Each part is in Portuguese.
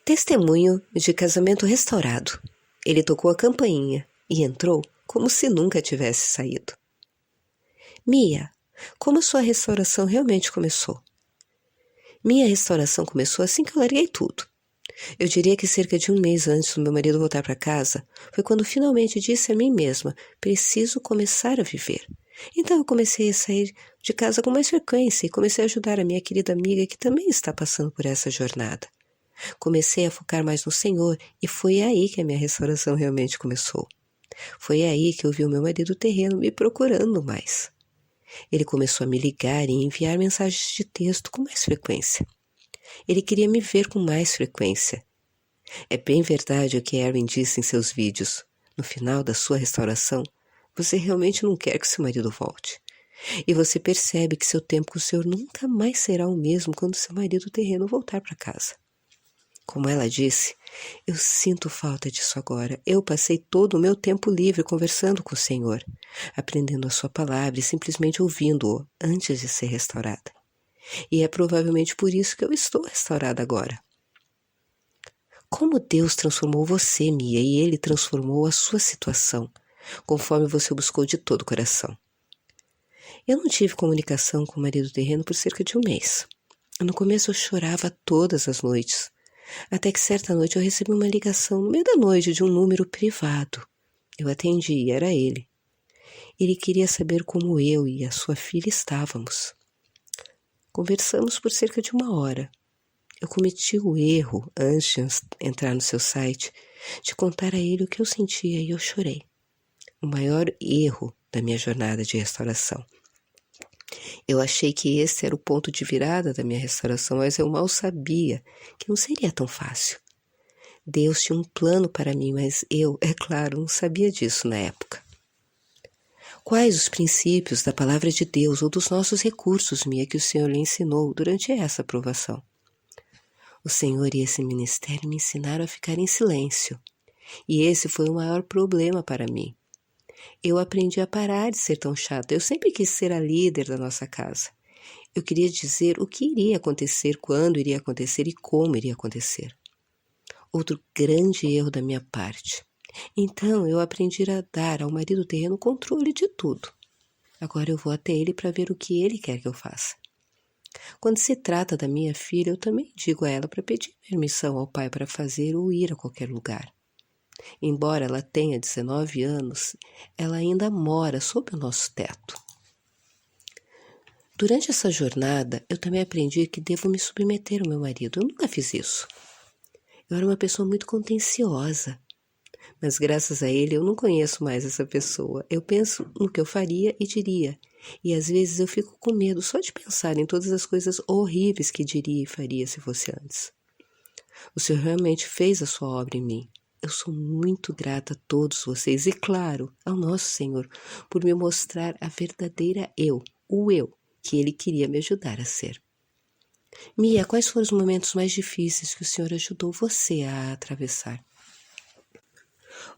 Testemunho de casamento restaurado. Ele tocou a campainha e entrou como se nunca tivesse saído. Mia, como sua restauração realmente começou? Minha restauração começou assim que eu larguei tudo. Eu diria que cerca de um mês antes do meu marido voltar para casa, foi quando finalmente disse a mim mesma, preciso começar a viver. Então eu comecei a sair de casa com mais frequência e comecei a ajudar a minha querida amiga que também está passando por essa jornada. Comecei a focar mais no Senhor e foi aí que a minha restauração realmente começou. Foi aí que eu vi o meu marido terreno me procurando mais. Ele começou a me ligar e enviar mensagens de texto com mais frequência. Ele queria me ver com mais frequência. É bem verdade o que Erin disse em seus vídeos. No final da sua restauração, você realmente não quer que seu marido volte. E você percebe que seu tempo com o Senhor nunca mais será o mesmo quando seu marido terreno voltar para casa. Como ela disse, eu sinto falta disso agora. Eu passei todo o meu tempo livre conversando com o Senhor, aprendendo a sua palavra e simplesmente ouvindo-o antes de ser restaurada. E é provavelmente por isso que eu estou restaurada agora. Como Deus transformou você, Mia, e Ele transformou a sua situação, conforme você o buscou de todo o coração. Eu não tive comunicação com o marido terreno por cerca de um mês. No começo eu chorava todas as noites, até que certa noite eu recebi uma ligação no meio da noite de um número privado. Eu atendi e era ele. Ele queria saber como eu e a sua filha estávamos. Conversamos por cerca de 1 hora. Eu cometi o erro, antes de entrar no seu site, de contar a ele o que eu sentia e eu chorei. O maior erro da minha jornada de restauração. Eu achei que esse era o ponto de virada da minha restauração, mas eu mal sabia que não seria tão fácil. Deus tinha um plano para mim, mas eu, é claro, não sabia disso na época. Quais os princípios da palavra de Deus ou dos nossos recursos, Mia, que o Senhor lhe ensinou durante essa provação? O Senhor e esse ministério me ensinaram a ficar em silêncio. E esse foi o maior problema para mim. Eu aprendi a parar de ser tão chata. Eu sempre quis ser a líder da nossa casa. Eu queria dizer o que iria acontecer, quando iria acontecer e como iria acontecer. Outro grande erro da minha parte. Então eu aprendi a dar ao marido terreno o controle de tudo. Agora eu vou até ele para ver o que ele quer que eu faça. Quando se trata da minha filha, eu também digo a ela para pedir permissão ao pai para fazer ou ir a qualquer lugar. Embora ela tenha 19 anos, ela ainda mora sob o nosso teto. Durante essa jornada, eu também aprendi que devo me submeter ao meu marido. Eu nunca fiz isso. Eu era uma pessoa muito contenciosa. Mas graças a ele eu não conheço mais essa pessoa. Eu penso no que eu faria e diria. E às vezes eu fico com medo só de pensar em todas as coisas horríveis que diria e faria se fosse antes. O Senhor realmente fez a sua obra em mim. Eu sou muito grata a todos vocês e, claro, ao nosso Senhor por me mostrar a verdadeira eu, o eu que Ele queria me ajudar a ser. Mia, quais foram os momentos mais difíceis que o Senhor ajudou você a atravessar?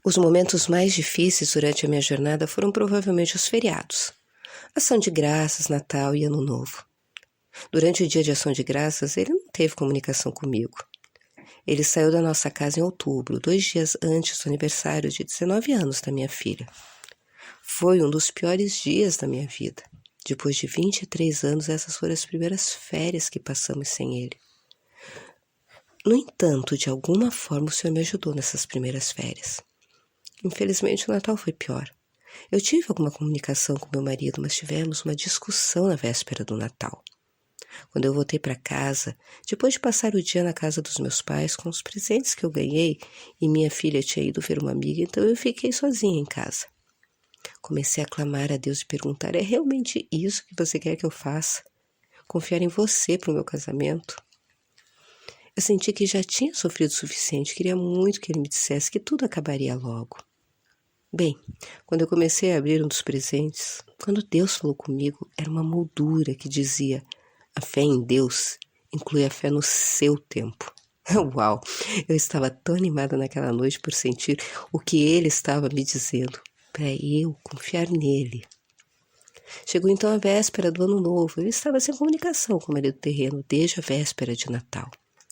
Os momentos mais difíceis durante a minha jornada foram provavelmente os feriados. Ação de Graças, Natal e Ano Novo. Durante o dia de Ação de Graças, ele não teve comunicação comigo. Ele saiu da nossa casa em outubro, 2 dias antes do aniversário de 19 anos da minha filha. Foi um dos piores dias da minha vida. Depois de 23 anos, essas foram as primeiras férias que passamos sem ele. No entanto, de alguma forma, o Senhor me ajudou nessas primeiras férias. Infelizmente, o Natal foi pior. Eu tive alguma comunicação com meu marido, mas tivemos uma discussão na véspera do Natal. Quando eu voltei para casa, depois de passar o dia na casa dos meus pais com os presentes que eu ganhei e minha filha tinha ido ver uma amiga, então eu fiquei sozinha em casa. Comecei a clamar a Deus e perguntar, é realmente isso que você quer que eu faça? Confiar em você para o meu casamento? Eu senti que já tinha sofrido o suficiente, queria muito que ele me dissesse que tudo acabaria logo. Bem, quando eu comecei a abrir um dos presentes, quando Deus falou comigo, era uma moldura que dizia, a fé em Deus inclui a fé no seu tempo. Uau! Eu estava tão animada naquela noite por sentir o que ele estava me dizendo, para eu confiar nele. Chegou então a véspera do Ano Novo. Eu estava sem comunicação com o marido terreno desde a véspera de Natal.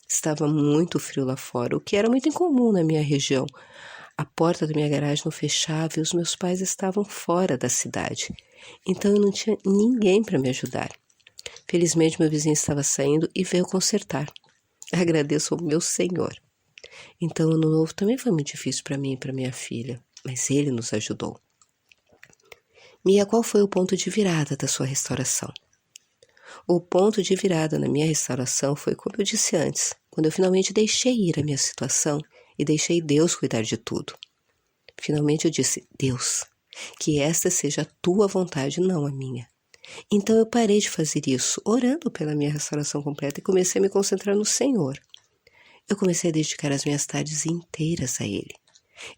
Estava muito frio lá fora, o que era muito incomum na minha região. A porta da minha garagem não fechava e os meus pais estavam fora da cidade. Então eu não tinha ninguém para me ajudar. Felizmente meu vizinho estava saindo e veio consertar. Agradeço ao meu Senhor. Então o ano novo também foi muito difícil para mim e para minha filha, mas ele nos ajudou. Mia, qual foi o ponto de virada da sua restauração? O ponto de virada na minha restauração foi, como eu disse antes, quando eu finalmente deixei ir a minha situação e deixei Deus cuidar de tudo. Finalmente eu disse, Deus, que esta seja a tua vontade, não a minha. Então eu parei de fazer isso, orando pela minha restauração completa e comecei a me concentrar no Senhor. Eu comecei a dedicar as minhas tardes inteiras a Ele.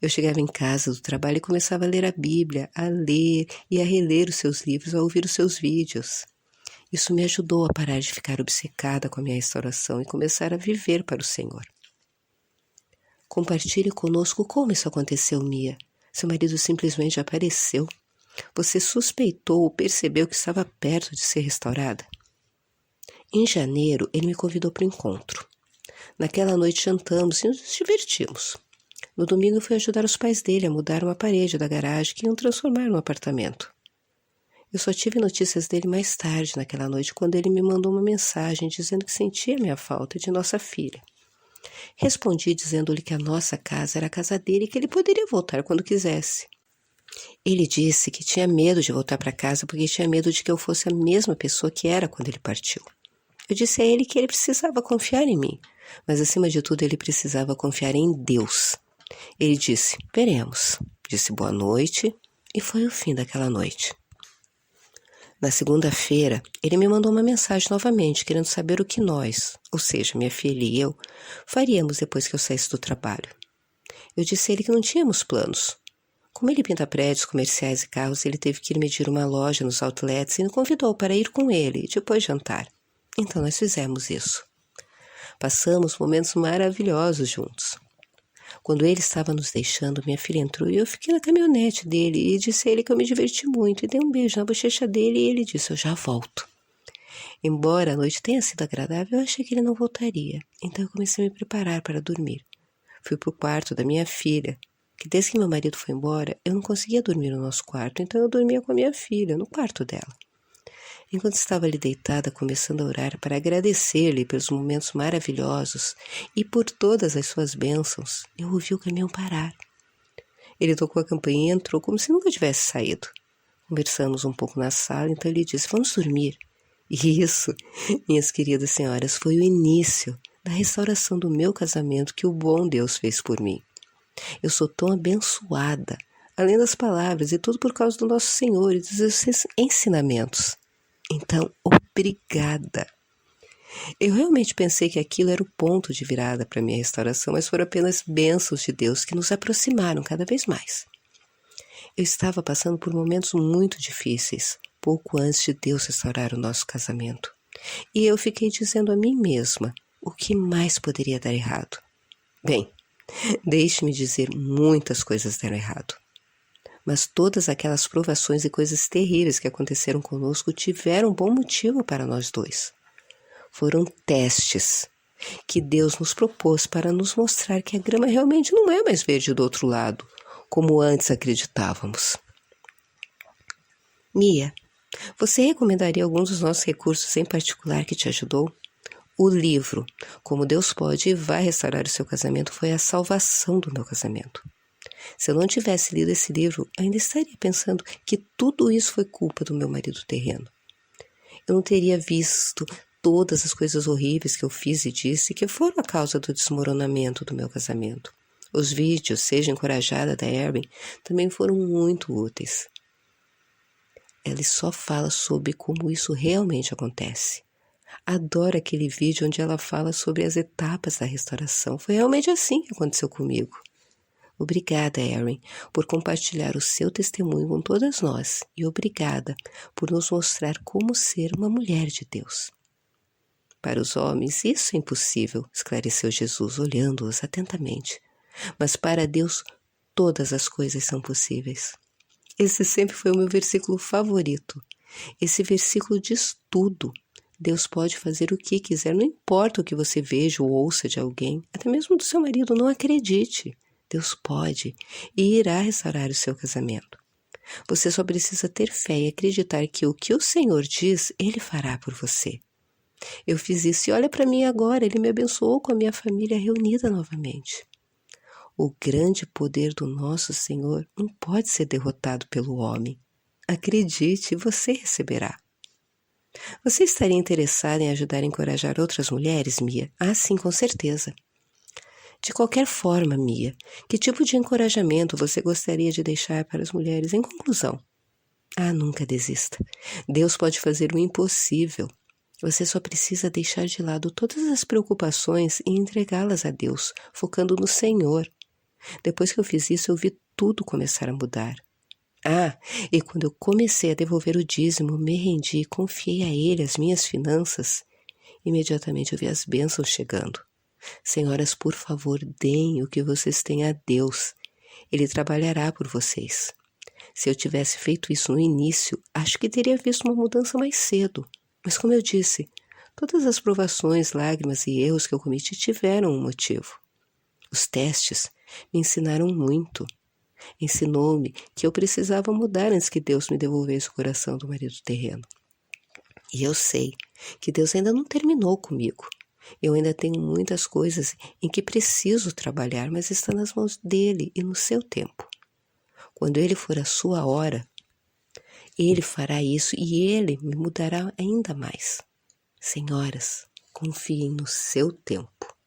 Eu chegava em casa do trabalho e começava a ler a Bíblia, a ler e a reler os seus livros, a ouvir os seus vídeos. Isso me ajudou a parar de ficar obcecada com a minha restauração e começar a viver para o Senhor. Compartilhe conosco como isso aconteceu, Mia. Seu marido simplesmente apareceu. Você suspeitou ou percebeu que estava perto de ser restaurada? Em janeiro, ele me convidou para o encontro. Naquela noite jantamos e nos divertimos. No domingo eu fui ajudar os pais dele a mudar uma parede da garagem que iam transformar num apartamento. Eu só tive notícias dele mais tarde naquela noite, quando ele me mandou uma mensagem dizendo que sentia minha falta de nossa filha. Respondi dizendo-lhe que a nossa casa era a casa dele e que ele poderia voltar quando quisesse. Ele disse que tinha medo de voltar para casa porque tinha medo de que eu fosse a mesma pessoa que era quando ele partiu. Eu disse a ele que ele precisava confiar em mim, mas acima de tudo ele precisava confiar em Deus. Ele disse, veremos. Disse boa noite e foi o fim daquela noite. Na segunda-feira, ele me mandou uma mensagem novamente, querendo saber o que nós, ou seja, minha filha e eu, faríamos depois que eu saísse do trabalho. Eu disse a ele que não tínhamos planos. Como ele pinta prédios comerciais e carros, ele teve que ir medir uma loja nos outlets e me convidou para ir com ele e depois jantar. Então nós fizemos isso. Passamos momentos maravilhosos juntos. Quando ele estava nos deixando, minha filha entrou e eu fiquei na caminhonete dele e disse a ele que eu me diverti muito e dei um beijo na bochecha dele e ele disse, eu já volto. Embora a noite tenha sido agradável, eu achei que ele não voltaria, então eu comecei a me preparar para dormir. Fui para o quarto da minha filha, que desde que meu marido foi embora, eu não conseguia dormir no nosso quarto, então eu dormia com a minha filha, no quarto dela. Enquanto estava ali deitada, começando a orar para agradecer-lhe pelos momentos maravilhosos e por todas as suas bênçãos, eu ouvi o caminhão parar. Ele tocou a campainha e entrou como se nunca tivesse saído. Conversamos um pouco na sala, então ele disse, vamos dormir. E isso, minhas queridas senhoras, foi o início da restauração do meu casamento que o bom Deus fez por mim. Eu sou tão abençoada, além das palavras, e tudo por causa do nosso Senhor e dos seus ensinamentos. Então, obrigada. Eu realmente pensei que aquilo era o ponto de virada para a minha restauração, mas foram apenas bênçãos de Deus que nos aproximaram cada vez mais. Eu estava passando por momentos muito difíceis, pouco antes de Deus restaurar o nosso casamento. E eu fiquei dizendo a mim mesma, o que mais poderia dar errado? Bem, deixe-me dizer, muitas coisas deram errado. Mas todas aquelas provações e coisas terríveis que aconteceram conosco tiveram um bom motivo para nós dois. Foram testes que Deus nos propôs para nos mostrar que a grama realmente não é mais verde do outro lado, como antes acreditávamos. Mia, você recomendaria alguns dos nossos recursos em particular que te ajudou? O livro, Como Deus Pode e Vai Restaurar o Seu Casamento, foi a salvação do meu casamento. Se eu não tivesse lido esse livro, ainda estaria pensando que tudo isso foi culpa do meu marido terreno. Eu não teria visto todas as coisas horríveis que eu fiz e disse que foram a causa do desmoronamento do meu casamento. Os vídeos, Seja Encorajada, da Erin, também foram muito úteis. Ela só fala sobre como isso realmente acontece. Adoro aquele vídeo onde ela fala sobre as etapas da restauração. Foi realmente assim que aconteceu comigo. Obrigada, Erin, por compartilhar o seu testemunho com todas nós e obrigada por nos mostrar como ser uma mulher de Deus. Para os homens, isso é impossível, esclareceu Jesus, olhando-os atentamente. Mas para Deus, todas as coisas são possíveis. Esse sempre foi o meu versículo favorito. Esse versículo diz tudo. Deus pode fazer o que quiser, não importa o que você veja ou ouça de alguém, até mesmo do seu marido, não acredite. Deus pode e irá restaurar o seu casamento. Você só precisa ter fé e acreditar que o Senhor diz, Ele fará por você. Eu fiz isso e olha para mim agora, Ele me abençoou com a minha família reunida novamente. O grande poder do nosso Senhor não pode ser derrotado pelo homem. Acredite, você receberá. Você estaria interessada em ajudar a encorajar outras mulheres, Mia? Ah, sim, com certeza. De qualquer forma, Mia, que tipo de encorajamento você gostaria de deixar para as mulheres em conclusão? Ah, nunca desista. Deus pode fazer o impossível. Você só precisa deixar de lado todas as preocupações e entregá-las a Deus, focando no Senhor. Depois que eu fiz isso, eu vi tudo começar a mudar. Ah, e quando eu comecei a devolver o dízimo, me rendi e confiei a Ele as minhas finanças, imediatamente eu vi as bênçãos chegando. Senhoras, por favor, deem o que vocês têm a Deus. Ele trabalhará por vocês. Se eu tivesse feito isso no início, acho que teria visto uma mudança mais cedo. Mas como eu disse, todas as provações, lágrimas e erros que eu cometi tiveram um motivo. Os testes me ensinaram muito. Ensinou-me que eu precisava mudar antes que Deus me devolvesse o coração do marido terreno. E eu sei que Deus ainda não terminou comigo. Eu ainda tenho muitas coisas em que preciso trabalhar, mas está nas mãos dele e no seu tempo. Quando ele for a sua hora, ele fará isso e ele me mudará ainda mais. Senhoras, confiem no seu tempo.